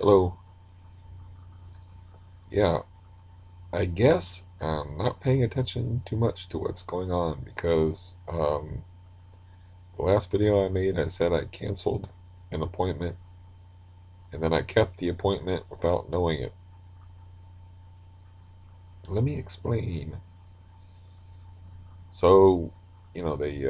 Hello. Yeah, I guess I'm not paying attention too much to what's going on because the last video I made, I said I canceled an appointment and then I kept the appointment without knowing it. Let me explain. So, they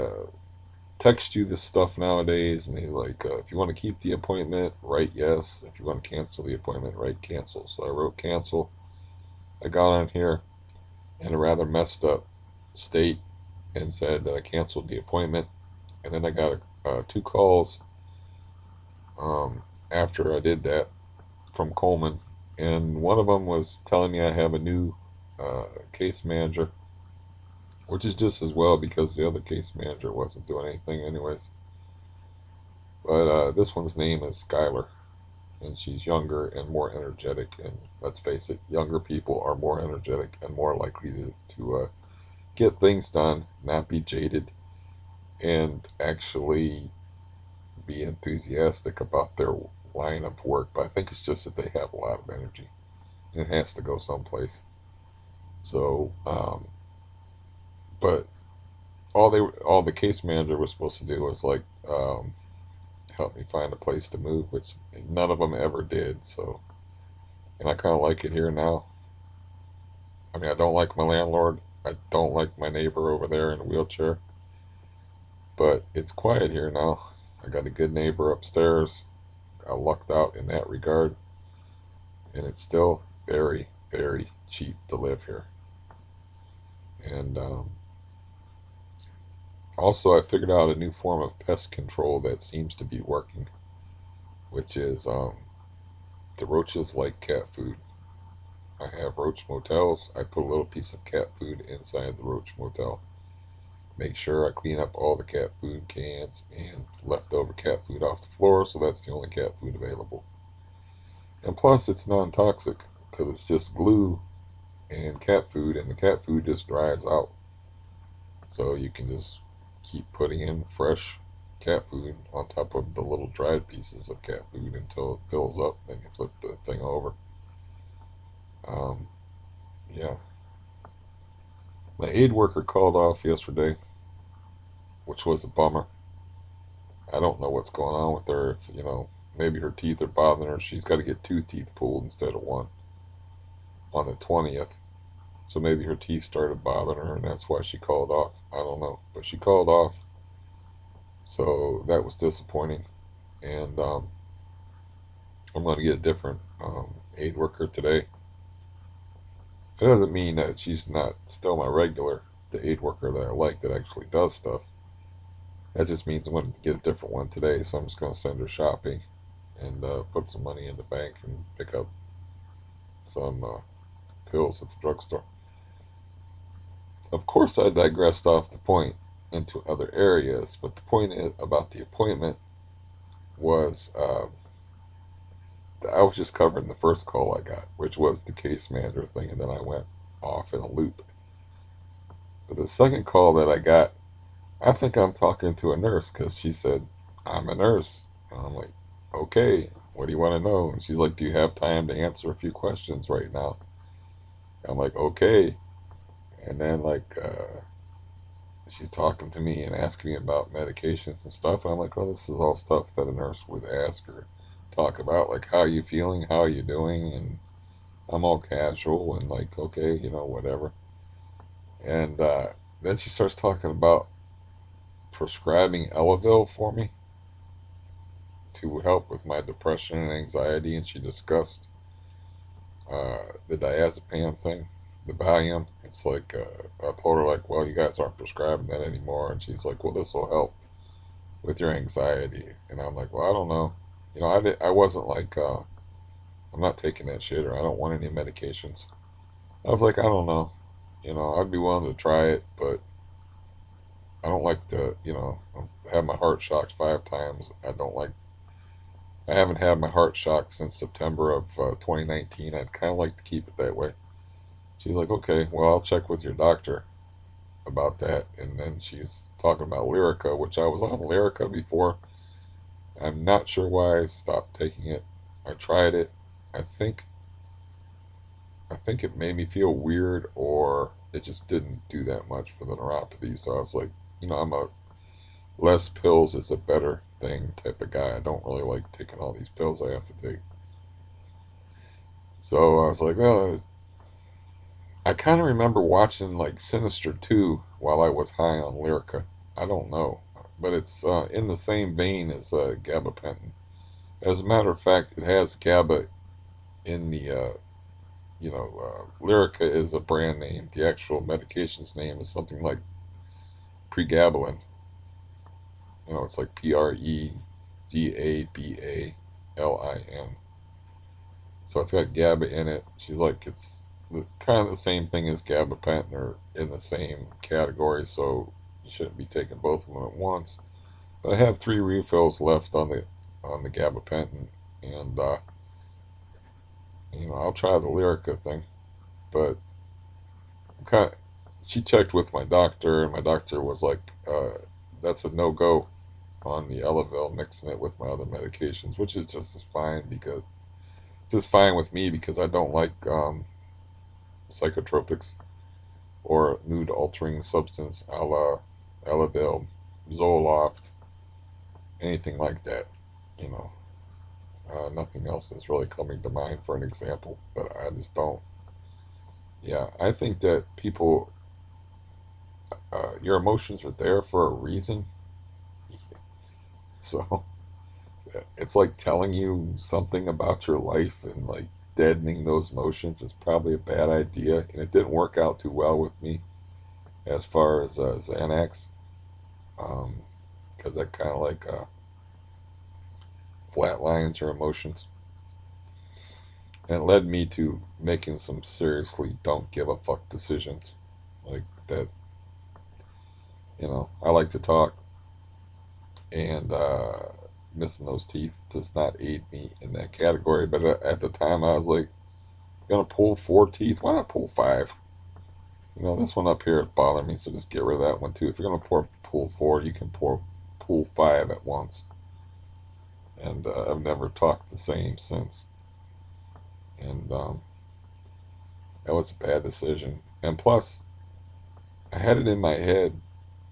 text you this stuff nowadays and they like, if you want to keep the appointment, write yes. If you want to cancel the appointment, write cancel. So I wrote cancel. I got on here in a rather messed up state and said that I canceled the appointment. And then I got two calls after I did that from Coleman, and one of them was telling me I have a new case manager, which is just as well because the other case manager wasn't doing anything anyways. But this one's name is Skylar, and she's younger and more energetic. And let's face it, younger people are more energetic and more likely to get things done, not be jaded, and actually be enthusiastic about their line of work. But I think it's just that they have a lot of energy and it has to go someplace. So, but all the case manager was supposed to do was like help me find a place to move, which none of them ever did. So, and I kind of like it here now. I mean, I don't like my landlord. I don't like my neighbor over there in a wheelchair, but it's quiet here now. I got a good neighbor upstairs. I lucked out in that regard, and it's still very, very cheap to live here. And also, I figured out a new form of pest control that seems to be working, which is the roaches like cat food. I have roach motels. I put a little piece of cat food inside the roach motel. Make sure I clean up all the cat food cans and leftover cat food off the floor, so that's the only cat food available. And plus, it's non toxic because it's just glue and cat food, and the cat food just dries out. So you can just keep putting in fresh cat food on top of the little dried pieces of cat food until it fills up. Then you flip the thing over. Um, yeah. My aid worker called off yesterday, which was a bummer. I don't know what's going on with her. If, maybe her teeth are bothering her. She's got to get two teeth pulled instead of one on the 20th. So maybe her teeth started bothering her and that's why she called off. I don't know. But she called off. So that was disappointing. And I'm going to get a different aid worker today. It doesn't mean that she's not still my regular, the aid worker that I like that actually does stuff. That just means I'm going to get a different one today. So I'm just going to send her shopping and put some money in the bank and pick up some pills at the drugstore. Of course, I digressed off the point into other areas, but the point about the appointment was I was just covering the first call I got, which was the case manager thing, and then I went off in a loop. But the second call that I got, I think I'm talking to a nurse because she said, I'm a nurse. And I'm like, okay, what do you want to know? And she's like, do you have time to answer a few questions right now? I'm like, okay. And then, like, she's talking to me and asking me about medications and stuff. And I'm like, oh, this is all stuff that a nurse would ask or talk about. Like, how are you feeling? How are you doing? And I'm all casual and like, okay, whatever. And then she starts talking about prescribing Elavil for me to help with my depression and anxiety. And she discussed the diazepam thing, the Valium. It's like, I told her, like, well, you guys aren't prescribing that anymore. And she's like, well, this will help with your anxiety. And I'm like, well, I don't know. I wasn't like, I'm not taking that shit or I don't want any medications. I was like, I don't know. I'd be willing to try it, but I don't like to, have my heart shocked 5 times. I haven't had my heart shocked since September of 2019. I'd kind of like to keep it that way. She's like, okay, well, I'll check with your doctor about that. And then she's talking about Lyrica, which I was on Lyrica before. I'm not sure why I stopped taking it. I tried it. I think I think it made me feel weird, or it just didn't do that much for the neuropathy. So I was like, I'm a less pills is a better thing type of guy. I don't really like taking all these pills I have to take. So I was like, well, I kind of remember watching like Sinister 2 while I was high on Lyrica. I don't know, but it's in the same vein as gabapentin. As a matter of fact, it has GABA in the, Lyrica is a brand name. The actual medication's name is something like pregabalin. It's like PREGABALIN. So it's got GABA in it. She's like, it's kind of the same thing as gabapentin, or in the same category. So you shouldn't be taking both of them at once. But I have 3 refills left on the gabapentin, and I'll try the Lyrica thing. But kind of, she checked with my doctor, and my doctor was like, "That's a no go on the Elavil, mixing it with my other medications," which is just as fine, because just fine with me, because I don't like psychotropics or mood altering substance a la Elavil, Zoloft, anything like that. You know, nothing else is really coming to mind for an example, but I just don't. Yeah, I think that people, your emotions are there for a reason. So it's like telling you something about your life, and like deadening those emotions is probably a bad idea. And it didn't work out too well with me as far as Xanax, because that kind of like flatlines your emotions. And it led me to making some seriously don't give a fuck decisions. Like that, I like to talk, and missing those teeth does not aid me in that category. But at the time, I was like, gonna pull 4 teeth. Why not pull 5? This one up here it bothered me, so just get rid of that one too. If you're gonna pull 4, you can pull 5 at once. And I've never talked the same since. And that was a bad decision. And plus, I had it in my head,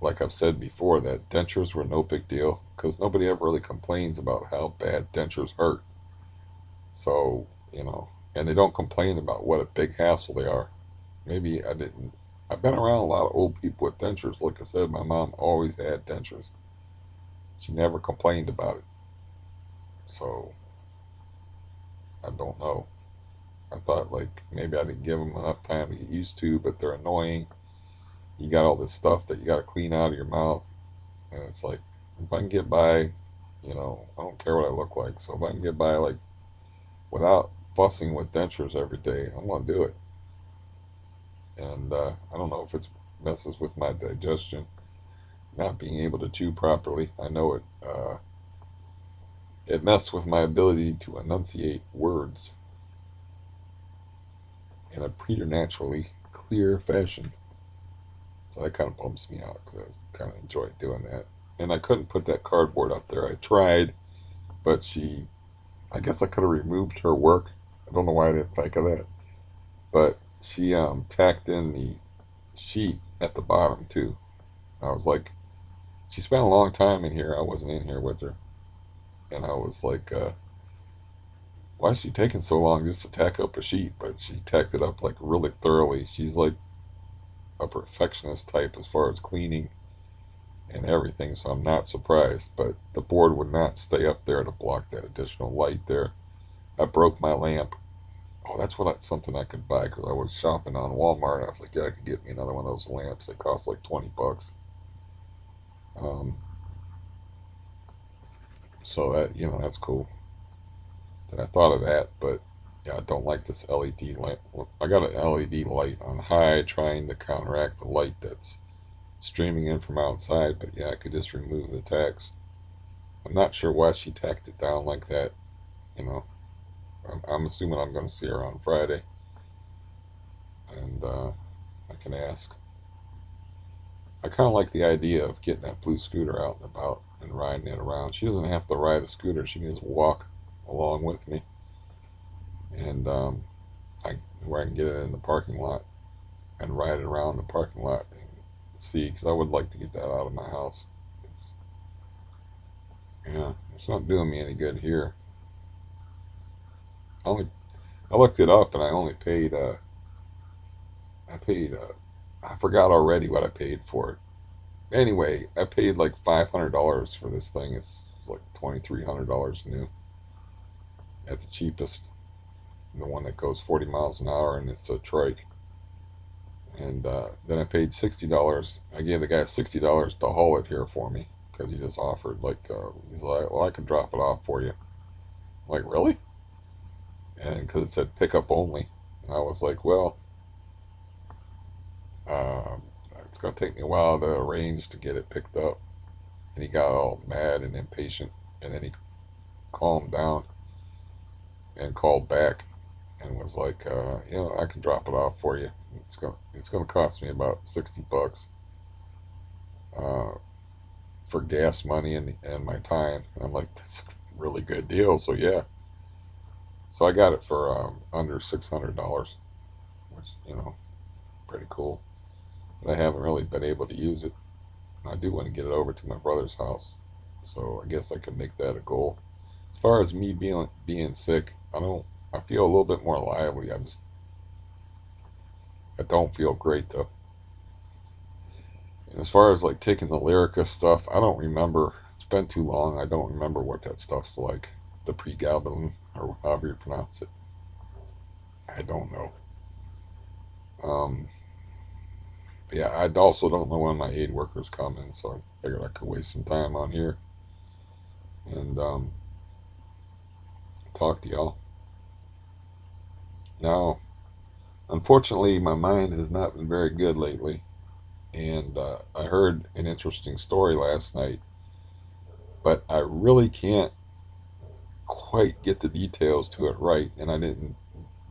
like I've said before, that dentures were no big deal, because nobody ever really complains about how bad dentures hurt. So, and they don't complain about what a big hassle they are. Maybe I didn't. I've been around a lot of old people with dentures. Like I said, my mom always had dentures. She never complained about it. So, I don't know. I thought like maybe I didn't give them enough time to get used to, but they're annoying. You got all this stuff that you got to clean out of your mouth, and it's like, if I can get by, I don't care what I look like. So if I can get by like without fussing with dentures every day, I'm gonna do it. And I don't know if it messes with my digestion, not being able to chew properly. I know it messes with my ability to enunciate words in a preternaturally clear fashion. So that kind of bumps me out, because I kind of enjoy doing that. And I couldn't put that cardboard up there. I tried, but I guess I could have removed her work. I don't know why I didn't think of that. But she tacked in the sheet at the bottom too. I was like, she spent a long time in here. I wasn't in here with her. And I was like, why is she taking so long just to tack up a sheet? But she tacked it up like really thoroughly. She's like a perfectionist type as far as cleaning and everything, so I'm not surprised. But the board would not stay up there to block that additional light there. I broke my lamp. Oh, that's something I could buy, because I was shopping on Walmart. I was like, yeah, I could get me another one of those lamps. They cost like $20. Um, so that's cool. That I thought of that, but yeah, I don't like this LED lamp. I got an LED light on high, trying to counteract the light that's streaming in from outside. But yeah, I could just remove the tacks. I'm not sure why she tacked it down like that. You know, I'm assuming I'm going to see her on Friday, and I can ask. I kind of like the idea of getting that blue scooter out and about and riding it around. She doesn't have to ride a scooter; she can just walk along with me. and where I can get it in the parking lot and ride it around the parking lot and see, because I would like to get that out of my house. It's it's not doing me any good here. I only I looked it up and I only paid I paid I forgot already what I paid for it. Anyway, I paid like $500 for this thing. It's like $2,300 new at the cheapest. The one that goes 40 miles an hour and it's a trike. And then I paid $60. I gave the guy $60 to haul it here for me because he just offered, like, he's like, well, I can drop it off for you. I'm like, really? And because it said pickup only. And I was like, well, uh, it's going to take me a while to arrange to get it picked up. And he got all mad and impatient. And then he calmed down and called back and was like, I can drop it off for you. It's gonna cost me about $60 uh, for gas money and my time. And I'm like, that's a really good deal. So yeah, so I got it for under $600, which pretty cool. But I haven't really been able to use it. I do want to get it over to my brother's house, so I guess I could make that a goal. As far as me being sick, I don't. I feel a little bit more lively. I don't feel great though. And as far as like taking the Lyrica stuff, I don't remember. It's been too long. I don't remember what that stuff's like. The pregabalin or however you pronounce it. I don't know. Um, yeah, I also don't know when my aid worker's coming, so I figured I could waste some time on here and talk to y'all. Now, unfortunately, my mind has not been very good lately, and I heard an interesting story last night, but I really can't quite get the details to it right, and I didn't.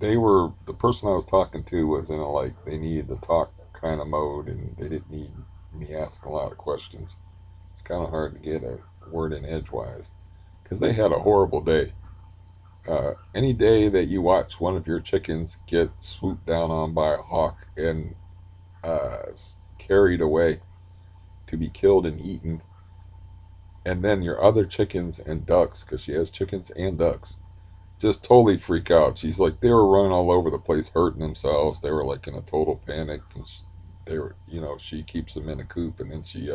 The person I was talking to was in a, like, they needed to talk kind of mode, and they didn't need me asking a lot of questions. It's kind of hard to get a word in edgewise because they had a horrible day. Any day that you watch one of your chickens get swooped down on by a hawk and uh, carried away to be killed and eaten, and then your other chickens and ducks, because she has chickens and ducks, just totally freak out. She's like, they were running all over the place, hurting themselves. They were like in a total panic, and they were, she keeps them in a coop, and then she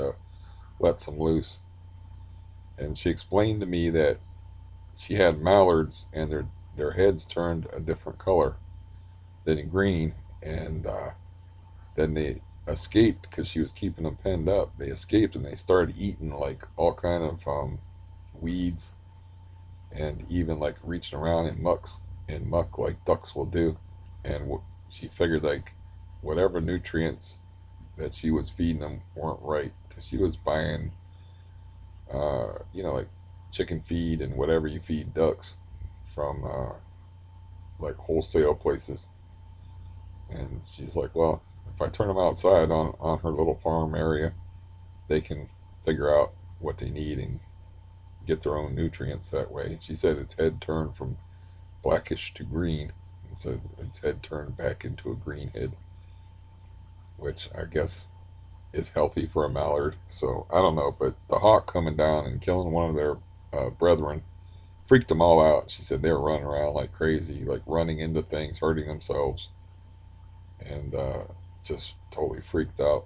lets them loose. And she explained to me that she had mallards, and their heads turned a different color than green, and then they escaped because she was keeping them penned up. They escaped and they started eating like all kind of weeds, and even like reaching around in muck like ducks will do. And she figured like whatever nutrients that she was feeding them weren't right because she was buying, like chicken feed and whatever you feed ducks from like wholesale places. And she's like, well, if I turn them outside on her little farm area, they can figure out what they need and get their own nutrients that way. She said its head turned from blackish to green, and so its head turned back into a green head, which I guess is healthy for a mallard. So I don't know, but the hawk coming down and killing one of their brethren freaked them all out. She said they were running around like crazy, like running into things, hurting themselves, and just totally freaked out.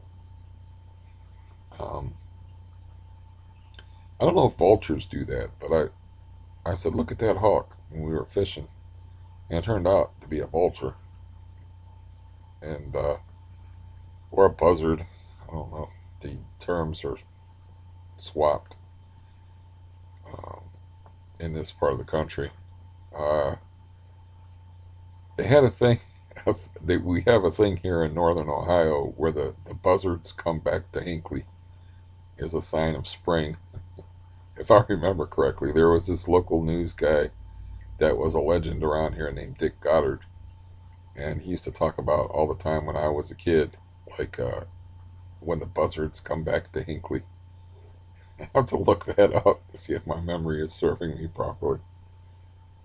Um, I don't know if vultures do that, but I said, look at that hawk when we were fishing, and it turned out to be a vulture, and or a buzzard. I don't know. The terms are swapped um, in this part of the country. Uh, they had a thing. We have a thing here in northern Ohio where the buzzards come back to Hinckley as a sign of spring. If I remember correctly, there was this local news guy that was a legend around here named Dick Goddard, and he used to talk about all the time when I was a kid, like when the buzzards come back to Hinckley. I have to look that up to see if my memory is serving me properly.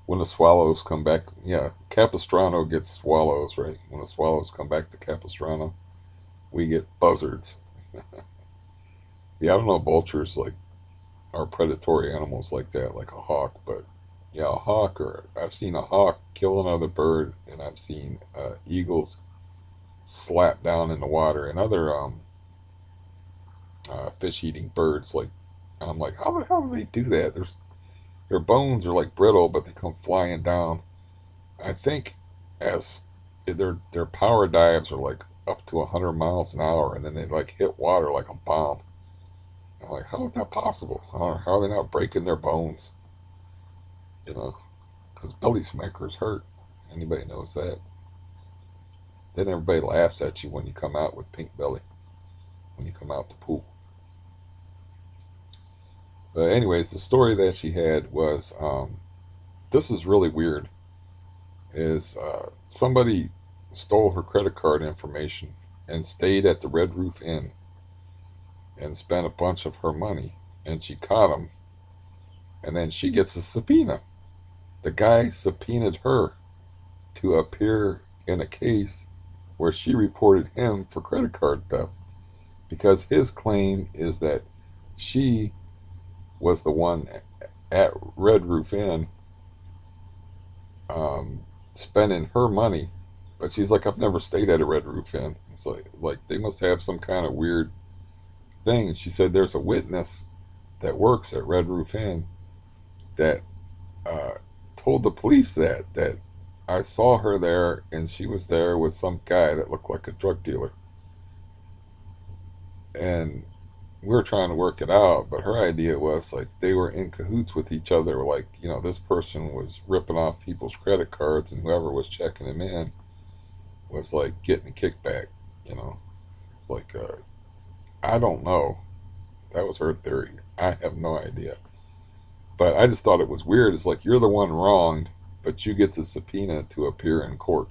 when the swallows come back, yeah, Capistrano gets swallows, right? When the swallows come back to Capistrano, we get buzzards. Yeah, I don't know vultures like are predatory animals like that, like a hawk, but yeah, a hawk, or I've seen a hawk kill another bird, and I've seen eagles slap down in the water, and other fish-eating birds. Like, I'm like, how the hell do they do that? Their bones are like brittle, but they come flying down. I think as their power dives are like up to 100 miles an hour, and then they like hit water like a bomb. I'm like, how is that possible? How are they not breaking their bones? You know, because belly smackers hurt. Anybody knows that. Then everybody laughs at you when you come out with pink belly when you come out the pool. But anyways, the story that she had was this is really weird. Is somebody stole her credit card information and stayed at the Red Roof Inn and spent a bunch of her money, and she caught him, and then she gets a subpoena. The guy subpoenaed her to appear in a case where she reported him for credit card theft because his claim is that she was the one at Red Roof Inn spending her money. But she's like, I've never stayed at a Red Roof Inn. It's like they must have some kind of weird thing. She said there's a witness that works at Red Roof Inn that uh, told the police that I saw her there and she was there with some guy that looked like a drug dealer. And we were trying to work it out, but her idea was like they were in cahoots with each other. Like, this person was ripping off people's credit cards, and whoever was checking them in was like getting a kickback. You know, it's like I don't know. That was her theory. I have no idea. But I just thought it was weird. It's like you're the one wronged, but you get the subpoena to appear in court.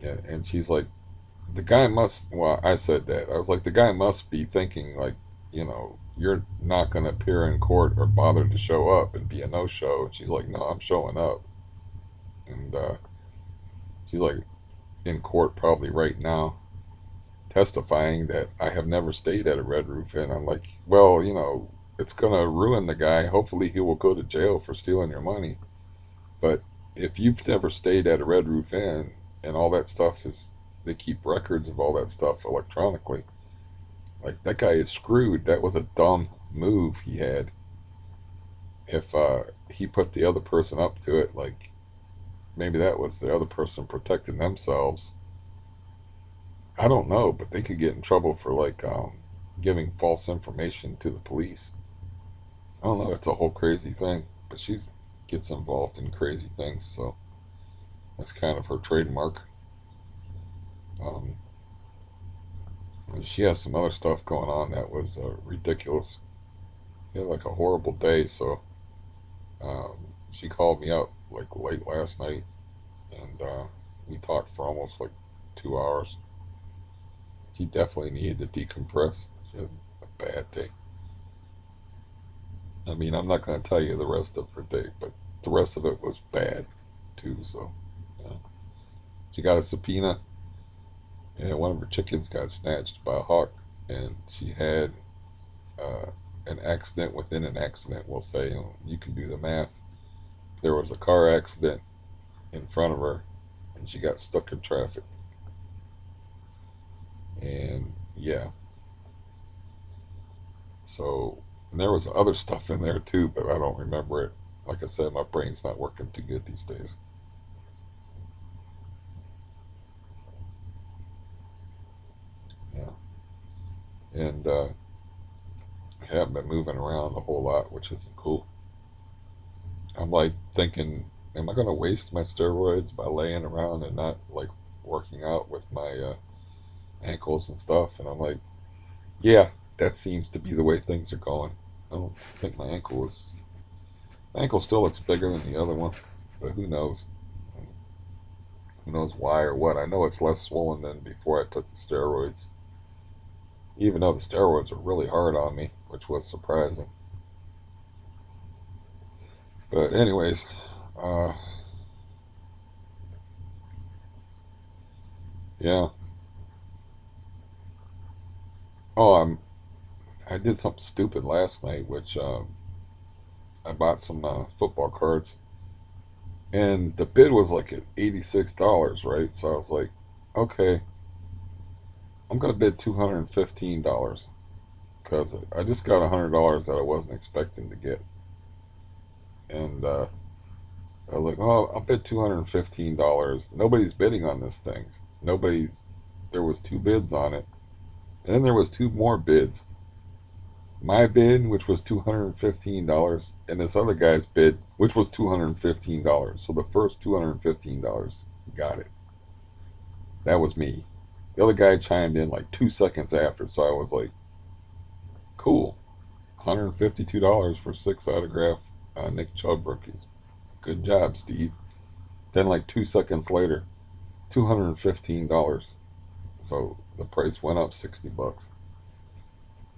Yeah, and she's like, the guy must. Well, I said that. I was like, the guy must be thinking like, you're not going to appear in court or bother to show up and be a no-show. And she's like, no, I'm showing up. And she's like in court probably right now, testifying that I have never stayed at a Red Roof Inn. I'm like, well, it's going to ruin the guy. Hopefully he will go to jail for stealing your money. But if you've never stayed at a Red Roof Inn and all that stuff they keep records of all that stuff electronically, like that guy is screwed. That was a dumb move he had. If he put the other person up to it, like maybe that was the other person protecting themselves. I don't know, but they could get in trouble for like giving false information to the police. I don't know. It's a whole crazy thing, but she gets involved in crazy things, so that's kind of her trademark. Um, and she has some other stuff going on that was ridiculous. She had like a horrible day, so she called me up like late last night, and we talked for almost like 2 hours. She definitely needed to decompress. She had a bad day. I mean, I'm not going to tell you the rest of her day, but the rest of it was bad too. So, yeah. She got a subpoena, and one of her chickens got snatched by a hawk, and she had uh, an accident within an accident. We'll say, you can do the math. There was a car accident in front of her, and she got stuck in traffic. And yeah, so and there was other stuff in there too, but I don't remember it. Like I said, my brain's not working too good these days. Yeah, and I haven't been moving around a whole lot, which isn't cool. I'm like thinking, am I going to waste my steroids by laying around and not like working out with my ankles and stuff? And I'm like, yeah, that seems to be the way things are going. I don't think my ankle still looks bigger than the other one, but who knows? Who knows why or what? I know it's less swollen than before I took the steroids, even though the steroids were really hard on me, which was surprising. But anyways, Uh, yeah. Oh, I did something stupid last night, which I bought some football cards, and the bid was like at $86, right? So I was like, okay, I'm gonna bid $215 because I just got $100 that I wasn't expecting to get, and I was like, oh, I'll bid $215. Nobody's bidding on this thing. Nobody's. There was two bids on it, and then there was two more bids. My bid, which was $215, and this other guy's bid, which was $215. So the first $215 got it. That was me. The other guy chimed in like 2 seconds after, so I was like, cool. $152 for six autograph Nick Chubb rookies. Good job, Steve. Then like 2 seconds later, $215. So the price went up $60.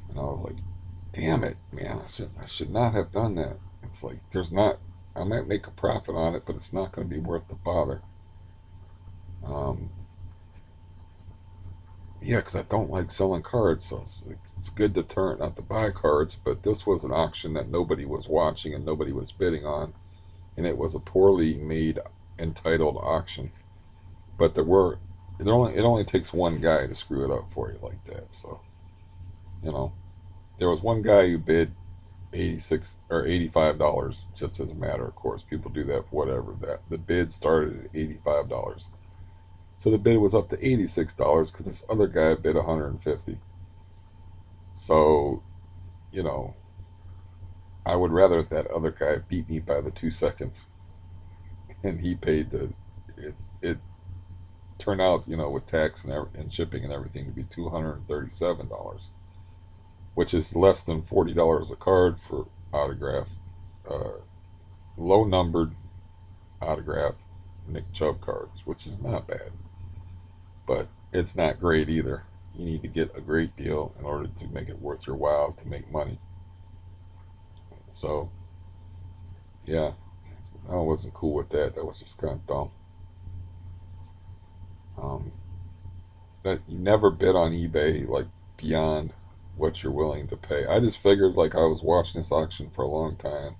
And I was like, damn it, man, I should not have done that. It's like there's not I might make a profit on it, but it's not going to be worth the bother. Um, yeah, because I don't like selling cards, so it's a good deterrent not to buy cards. But this was an auction that nobody was watching and nobody was bidding on, and it was a poorly made, entitled auction. But it only takes one guy to screw it up for you like that. So you know, there was one guy who bid 86 or $85, just as a matter of course. People do that for whatever. That the bid started at $85. So the bid was up to $86 because this other guy bid 150. So, you know, I would rather that other guy beat me by the 2 seconds, and he paid it turned out, with tax and shipping and everything, to be $237, which is less than $40 a card for autograph, uh, low numbered autograph Nick Chubb cards, which is not bad, but it's not great either. You need to get a great deal in order to make it worth your while to make money. So, yeah, I wasn't cool with that. That was just kind of dumb. Um, that you never bid on eBay like beyond what you're willing to pay. I just figured, like, I was watching this auction for a long time.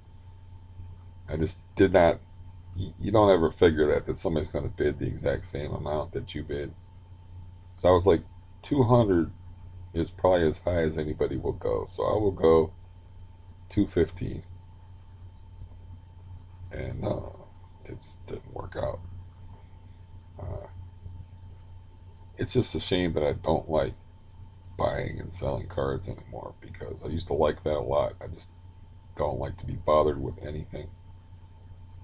I just did not. You don't ever figure that somebody's going to bid the exact same amount that you bid. So I was like, 200 is probably as high as anybody will go. So I will go 215, and it just didn't work out. Uh, it's just a shame that I don't like buying and selling cards anymore because I used to like that a lot. I just don't like to be bothered with anything.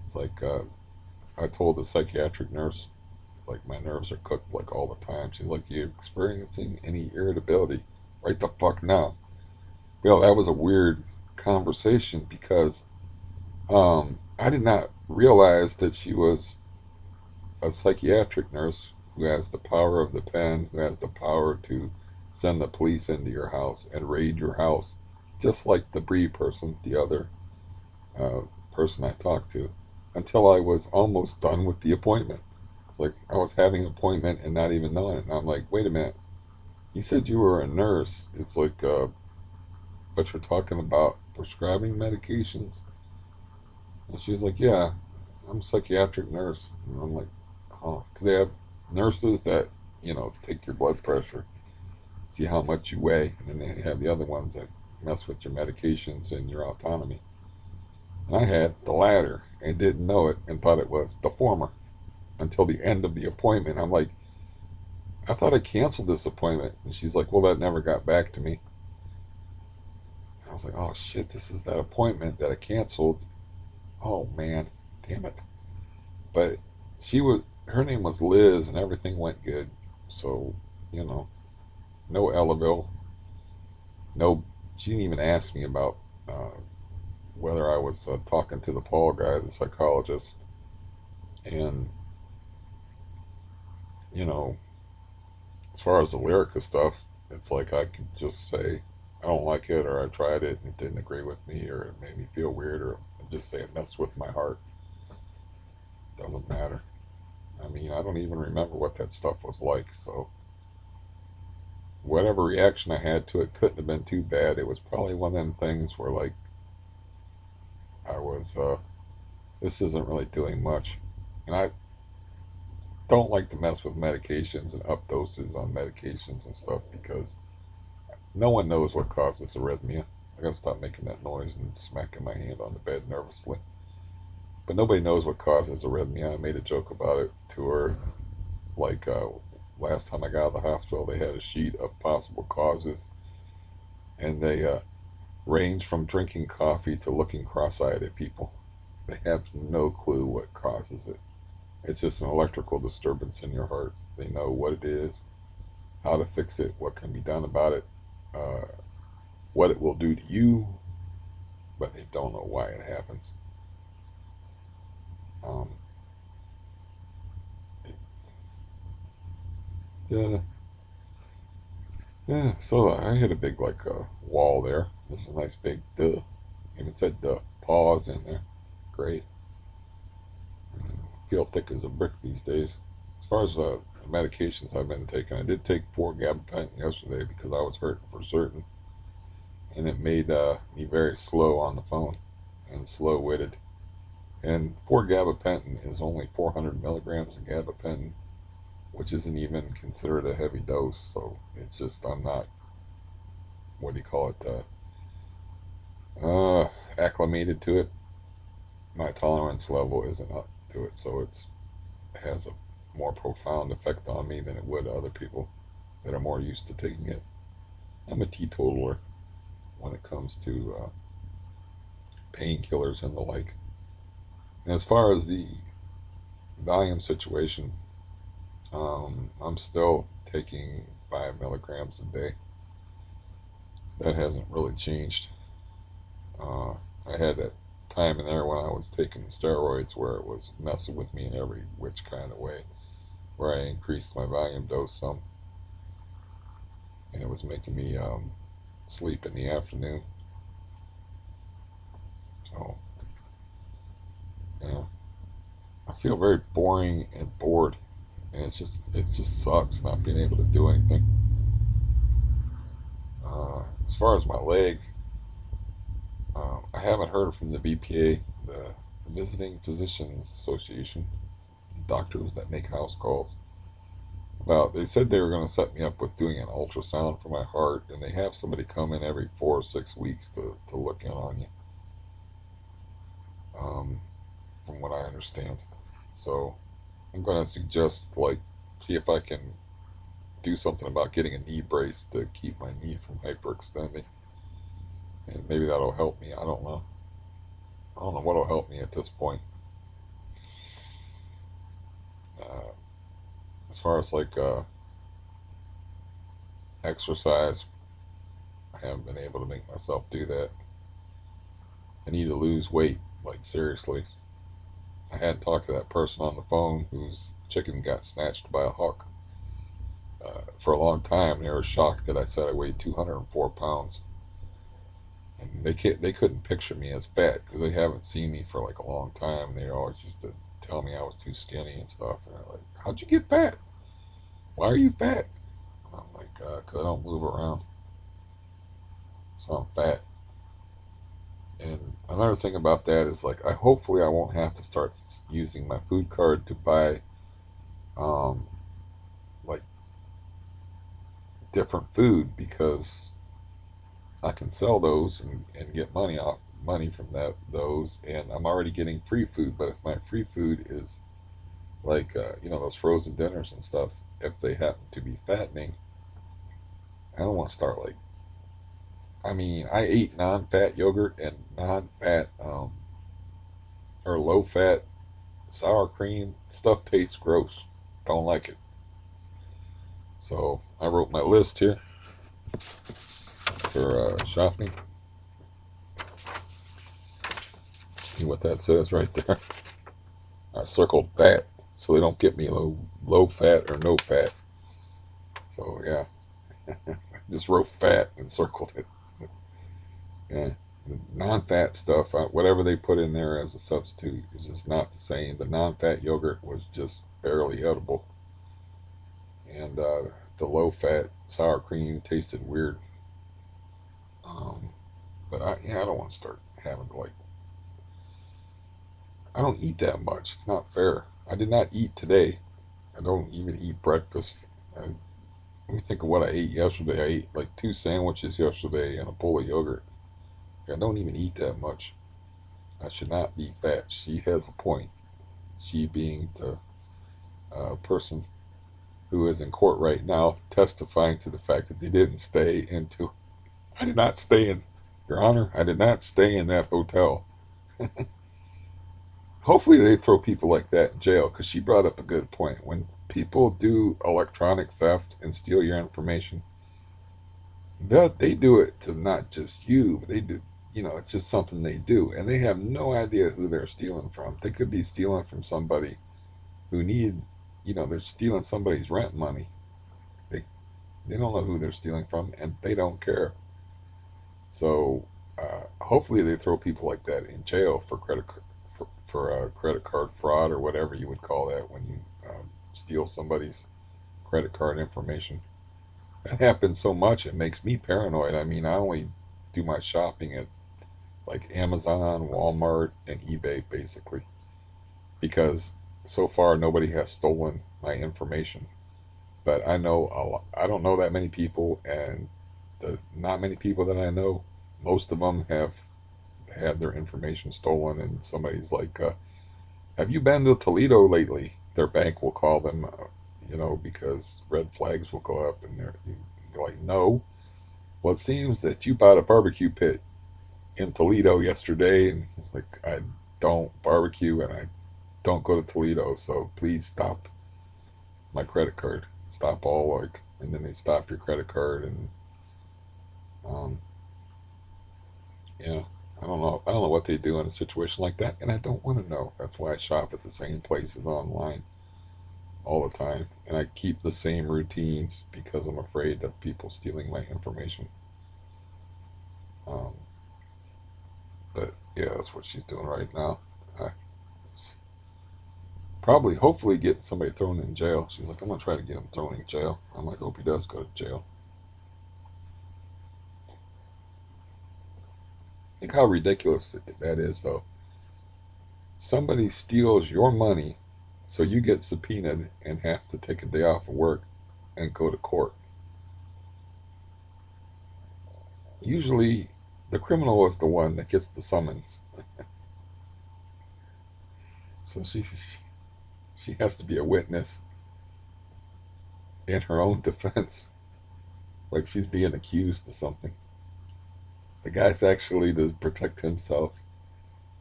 It's like I told the psychiatric nurse, it's like my nerves are cooked like all the time. She's like, "You experiencing any irritability? Right the fuck now." Well, that was a weird conversation because I did not realize that she was a psychiatric nurse who has the power of the pen, who has the power to send the police into your house and raid your house, just like the Bree person, the other uh, person I talked to, until I was almost done with the appointment. It's like I was having an appointment and not even knowing it. And I'm like, wait a minute, you said you were a nurse. It's like, but you're talking about prescribing medications? And she was like, yeah, I'm a psychiatric nurse. And I'm like, oh, because they have nurses that, take your blood pressure, see how much you weigh, and then they have the other ones that mess with your medications and your autonomy. And I had the latter and didn't know it and thought it was the former until the end of the appointment. I'm like, I thought I canceled this appointment. And she's like, well, that never got back to me. I was like, oh shit, this is that appointment that I canceled. Oh man, damn it. But her name was Liz, and everything went good. So, you know, no Ellaville. No, she didn't even ask me about whether I was talking to the Paul guy, the psychologist. And, you know, as far as the Lyrica stuff, it's like I could just say, I don't like it, or I tried it and it didn't agree with me, or it made me feel weird, or just say it messed with my heart. Doesn't matter. I mean, I don't even remember what that stuff was like. So whatever reaction I had to it couldn't have been too bad. It was probably one of them things where like I was, this isn't really doing much, and I don't like to mess with medications and up doses on medications and stuff because no one knows what causes arrhythmia. I gotta stop making that noise and smacking my hand on the bed nervously. But nobody knows what causes arrhythmia. I made a joke about it to her. Like last time I got out of the hospital, they had a sheet of possible causes, and they range from drinking coffee to looking cross-eyed at people. They have no clue what causes it. It's just an electrical disturbance in your heart. They know what it is, how to fix it, what can be done about it, uh, what it will do to you, but they don't know why it happens. Um, yeah, yeah. So I hit a big like wall there. There's a nice big duh. Even said pause in there. Great. Feel thick as a brick these days. As far as the medications I've been taking, I did take 4 gabapentin yesterday because I was hurting for certain, and it made me very slow on the phone and slow-witted. And 4 gabapentin is only 400 milligrams of gabapentin, which isn't even considered a heavy dose. So it's just I'm not, what do you call it, acclimated to it. My tolerance level isn't up to it, so it has a more profound effect on me than it would other people that are more used to taking it. I'm a teetotaler when it comes to painkillers and the like. And as far as the Valium situation, I'm still taking 5 milligrams a day. That hasn't really changed. I had that time in there when I was taking steroids where it was messing with me in every which kind of way, where I increased my volume dose some, and it was making me sleep in the afternoon. So, yeah, I feel very boring and bored, and it just sucks not being able to do anything. As far as my leg, I haven't heard from the VPA, the Visiting Physicians Association, the doctors that make house calls. About they said they were going to set me up with doing an ultrasound for my heart, and they have somebody come in every 4 or 6 weeks to look in on you. Um, from what I understand, so I'm going to suggest like see if I can do something about getting a knee brace to keep my knee from hyperextending, and maybe that'll help me. I don't know. I don't know what'll help me at this point. Uh, as far as like exercise, I haven't been able to make myself do that. I need to lose weight, like seriously. I had talked to that person on the phone whose chicken got snatched by a hawk for a long time. They were shocked that I said I weighed 204 pounds, and they couldn't picture me as fat because they haven't seen me for like a long time. They always used to tell me I was too skinny and stuff. And they're like, "How'd you get fat? Why are you fat?" And I'm like, "Because I don't move around, so I'm fat." And another thing about that is like, I hopefully I won't have to start using my food card to buy um, like different food because I can sell those and get money from those, and I'm already getting free food. But if my free food is like those frozen dinners and stuff, if they happen to be fattening, I don't want to start like. I mean, I ate non-fat yogurt and non-fat or low-fat sour cream. Stuff tastes gross. Don't like it. So I wrote my list here for shopping. See what that says right there. I circled fat so they don't get me low fat or no fat. So yeah, I just wrote fat and circled it. Yeah. The non-fat stuff, whatever they put in there as a substitute, is just not the same. The non-fat yogurt was just barely edible, and the low-fat sour cream tasted weird. Um, but I don't want to start having like I don't eat that much. It's not fair. I did not eat today. I don't even eat breakfast. Let me think of what I ate yesterday. I ate like 2 sandwiches yesterday and a bowl of yogurt. I don't even eat that much. I should not be fat. She has a point. She being the person who is in court right now, testifying to the fact that they didn't stay into. I did not stay in, Your Honor. I did not stay in that hotel. Hopefully, they throw people like that in jail because she brought up a good point. When people do electronic theft and steal your information, they do it to not just you, but they do. It's just something they do, and they have no idea who they're stealing from. They could be stealing from somebody who needs, they're stealing somebody's rent money. They they don't know who they're stealing from, and they don't care. So hopefully they throw people like that in jail for credit card fraud or whatever you would call that when you steal somebody's credit card information. That happens so much it makes me paranoid. I mean, I only do my shopping at like Amazon, Walmart, and eBay basically because so far nobody has stolen my information. But I know a lot, I don't know that many people, and the not many people that I know, most of them have had their information stolen. And somebody's like, "Have you been to Toledo lately?" Their bank will call them, because red flags will go up, and you're like, "No." Well, it seems that you bought a barbecue pit in Toledo yesterday, and it's like, I don't barbecue and I don't go to Toledo, so please stop my credit card. Stop all and then they stop your credit card, and um, yeah, I don't know. I don't know what they do in a situation like that, and I don't want to know. That's why I shop at the same places online all the time, and I keep the same routines because I'm afraid of people stealing my information. Um, but yeah, that's what she's doing right now. Uh, Probably, hopefully, get somebody thrown in jail. She's like, I'm gonna try to get him thrown in jail. I'm like, hope he does go to jail. Think how ridiculous that is, though. Somebody steals your money, so you get subpoenaed and have to take a day off of work and go to court. Usually, the criminal is the one that gets the summons, so she has to be a witness in her own defense, like she's being accused of something. The guy's actually to protect himself.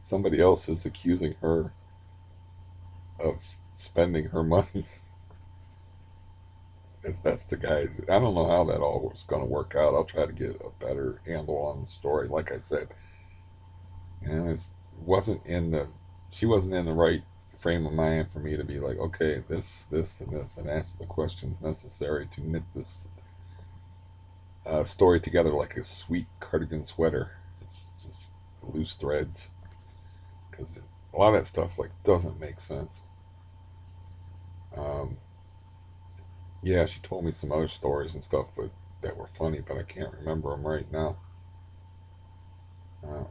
Somebody else is accusing her of spending her money. That's the guys. I don't know how that all was going to work out. I'll try to get a better handle on the story. Like I said, and it wasn't in the she wasn't in the right frame of mind for me to be like, okay, this, and this, and ask the questions necessary to knit this story together like a sweet cardigan sweater. It's just loose threads because a lot of that stuff doesn't make sense. Um, yeah, she told me some other stories and stuff, but that were funny, but I can't remember them right now. Uh,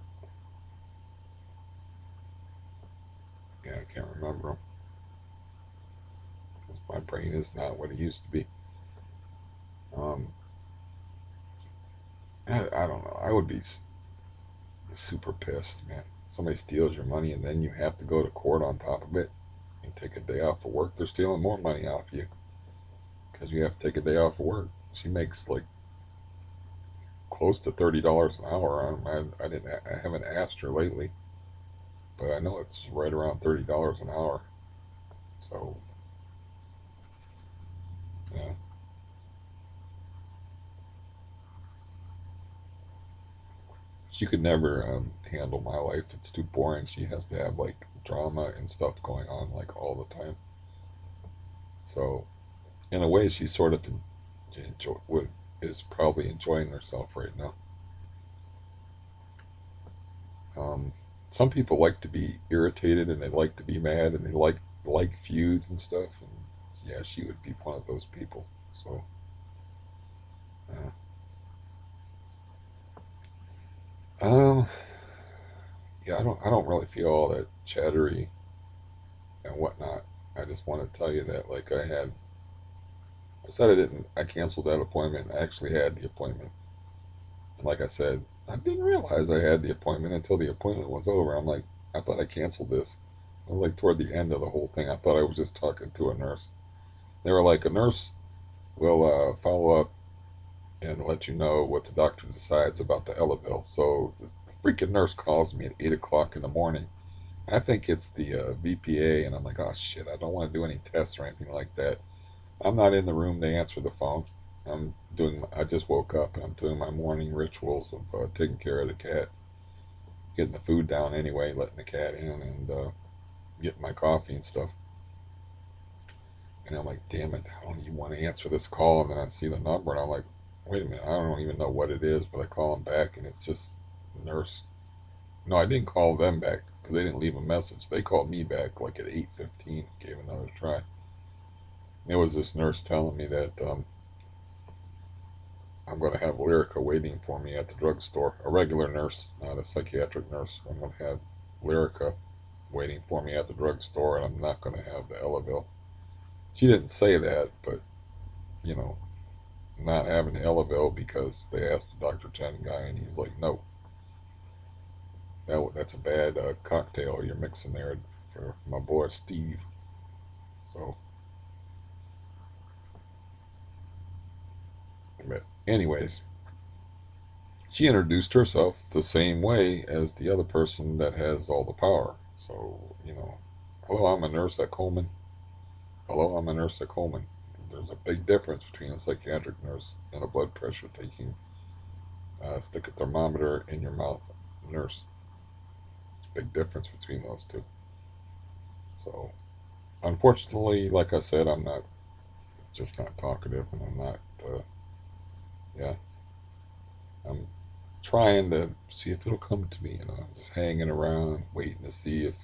yeah, I can't remember them because my brain is not what it used to be. Um, I don't know. I would be super pissed, man. Somebody steals your money and then you have to go to court on top of it and take a day off of work. They're stealing more money off you because you have to take a day off of work. She makes like close to $30 an hour. I didn't. I haven't asked her lately, but I know it's right around $30 an hour. So yeah, she could never handle my life. It's too boring. She has to have like drama and stuff going on like all the time. So in a way, she sort of enjoy, would is probably enjoying herself right now. Um, some people like to be irritated and they like to be mad and they like feuds and stuff. And yeah, she would be one of those people. So uh, um, yeah, I don't really feel all that chattery and whatnot. I just want to tell you that like I said I canceled that appointment. I actually had the appointment, and like I said, I didn't realize I had the appointment until the appointment was over. I'm like, I thought I canceled this. I was like toward the end of the whole thing. I thought I was just talking to a nurse. They were like, a nurse will follow up and let you know what the doctor decides about the Elavil. So the freaking nurse calls me at 8 o'clock in the morning. I think it's the VPA, and I'm like, oh shit, I don't want to do any tests or anything like that. I'm not in the room to answer the phone. I just woke up and I'm doing my morning rituals of taking care of the cat, getting the food down anyway, letting the cat in, and getting my coffee and stuff. And I'm like, damn it, I don't even want to answer this call. And then I see the number and I'm like, wait a minute, I don't even know what it is, but I call them back and it's just nurse. No, I didn't call them back because they didn't leave a message. They called me back like at 8:15, gave another try. And it was this nurse telling me that I'm going to have Lyrica waiting for me at the drugstore. A regular nurse, not a psychiatric nurse. I'm going to have Lyrica waiting for me at the drugstore, and I'm not going to have the Elavil. She didn't say that, but you know, not having the Elavil because they asked the Dr. Chen guy, and he's like, no, that's a bad cocktail you're mixing there for my boy Steve. So, but anyways, she introduced herself the same way as the other person that has all the power. So, hello, I'm a nurse at Coleman. Hello, I'm a nurse at Coleman. There's a big difference between a psychiatric nurse and a blood pressure taking, stick a thermometer in your mouth nurse. It's a big difference between those two. So, unfortunately, like I said, I'm not just not talkative, and I'm not, yeah, I'm trying to see if it'll come to me. I'm just hanging around, waiting to see if,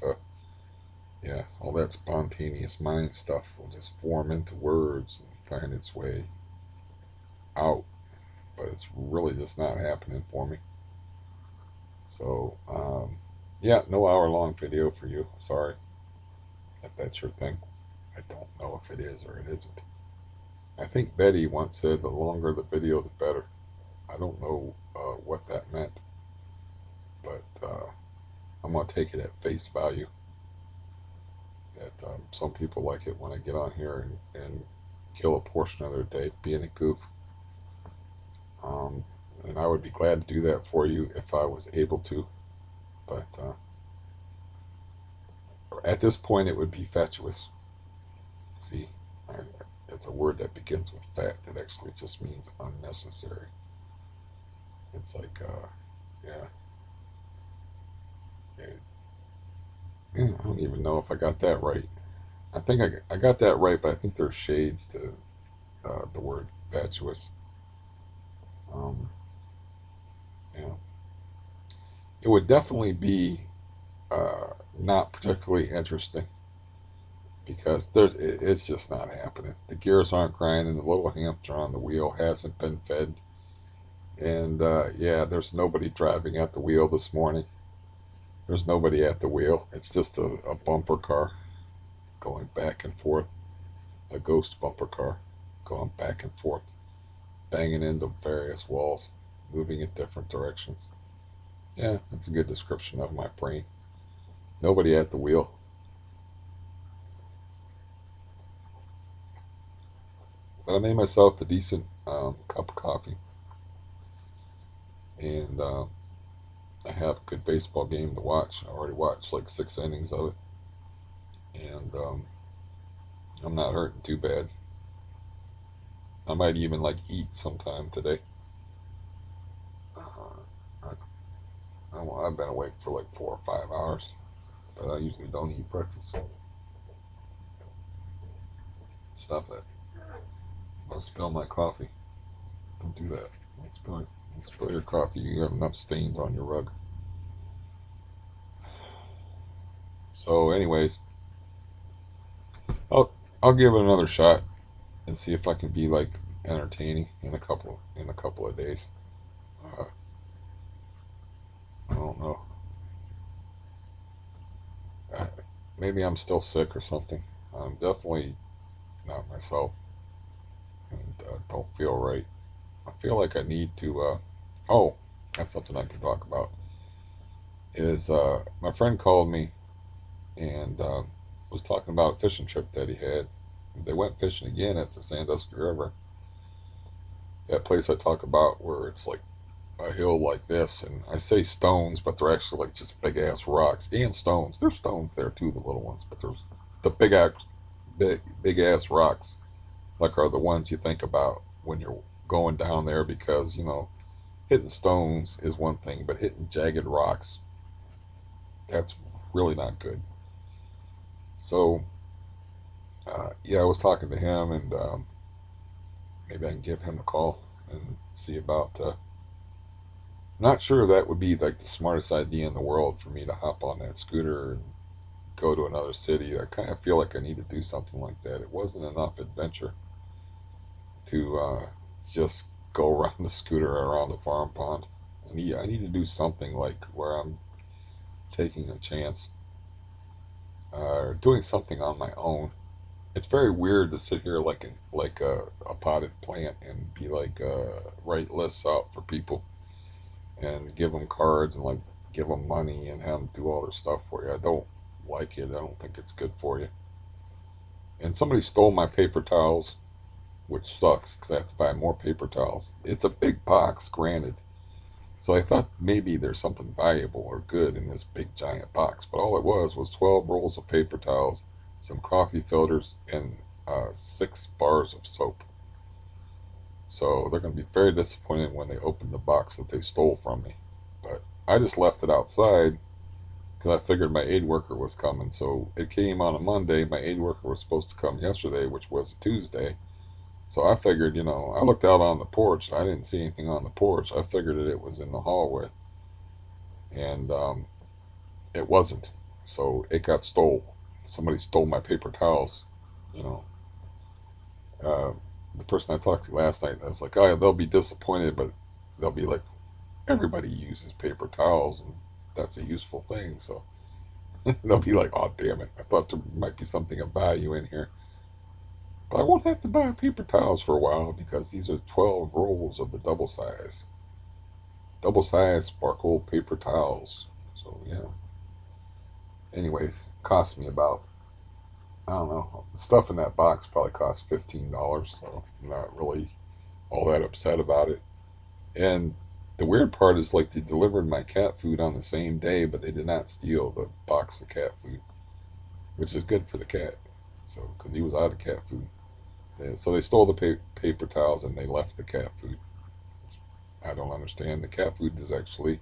yeah, all that spontaneous mind stuff will just form into words and find its way out. But it's really just not happening for me. So, yeah, no hour-long video for you. Sorry if that's your thing. I don't know if it is or it isn't. I think Betty once said the longer the video, the better. I don't know what that meant, but I'm going to take it at face value that some people like it when I get on here and kill a portion of their day being a goof. Um, and I would be glad to do that for you if I was able to. But at this point, it would be fatuous. See, I, it's a word that begins with fat that actually just means unnecessary. It's like, yeah, it, yeah, I don't even know if I got that right. I think I got that right, but I think there's shades to the word fatuous. Um, yeah, it would definitely be not particularly interesting because it's just not happening. The gears aren't grinding. The little hamster on the wheel hasn't been fed, and yeah, there's nobody driving at the wheel this morning. There's nobody at the wheel. It's just a bumper car going back and forth, a ghost bumper car going back and forth, banging into various walls, moving in different directions. Yeah, that's a good description of my brain. Nobody at the wheel. But I made myself a decent cup of coffee, and I have a good baseball game to watch. I already watched like 6 innings of it, and I'm not hurting too bad. I might even like eat sometime today. Uh, I've been awake for like 4 or 5 hours, but I usually don't eat breakfast. Stop that. Don't spill my coffee. Don't do that. Don't spill your coffee. You have enough stains on your rug. So, anyways, I'll I'll give it another shot and see if I can be like entertaining in a couple of days. Uh, I don't know. Uh, Maybe I'm still sick or something. I'm definitely not myself and don't feel right. I feel like I need to. Oh, that's something I can talk about. Is my friend called me and was talking about a fishing trip that he had. They went fishing again at the Sandusky River. That place I talk about where it's like a hill like this, and I say stones, but they're actually like just big ass rocks and stones. There's stones there too, the little ones, but there's the big ass rocks, like are the ones you think about when you're going down there because hitting stones is one thing, but hitting jagged rocks, that's really not good. So yeah, I was talking to him, and maybe I can give him a call and see about. Not sure that would be like the smartest idea in the world for me to hop on that scooter and go to another city. I kind of feel like I need to do something like that. It wasn't enough adventure to just go around the scooter around the farm pond. I need to do something like where I'm taking a chance or doing something on my own. It's very weird to sit here like a potted plant and be like write lists out for people and give them cards and like give them money and have them do all their stuff for you. I don't like it. I don't think it's good for you. And somebody stole my paper towels, which sucks because I have to buy more paper towels. It's a big box, granted. So I thought maybe there's something valuable or good in this big giant box, but all it was 12 rolls of paper towels, some coffee filters, and 6 bars of soap. So they're going to be very disappointed when they open the box that they stole from me. But I just left it outside because I figured my aid worker was coming. So it came on a Monday. My aid worker was supposed to come yesterday, which was a Tuesday. So I figured, I looked out on the porch. I didn't see anything on the porch. I figured that it was in the hallway, and it wasn't. So it got stole. Somebody stole my paper towels. You know, uh, the person I talked to last night, I was like, oh, they'll be disappointed, but they'll be like, everybody uses paper towels, and that's a useful thing. So they'll be like, oh, damn it. I thought there might be something of value in here. But I won't have to buy paper towels for a while because these are 12 rolls of the double size sparkle paper towels. So, yeah. Anyways, cost me about, I don't know, the stuff in that box probably cost $15. So I'm not really all that upset about it. And the weird part is like they delivered my cat food on the same day, but they did not steal the box of cat food, which is good for the cat. So, because he was out of cat food. Yeah, so they stole the paper towels and they left the cat food. I don't understand. The cat food is actually,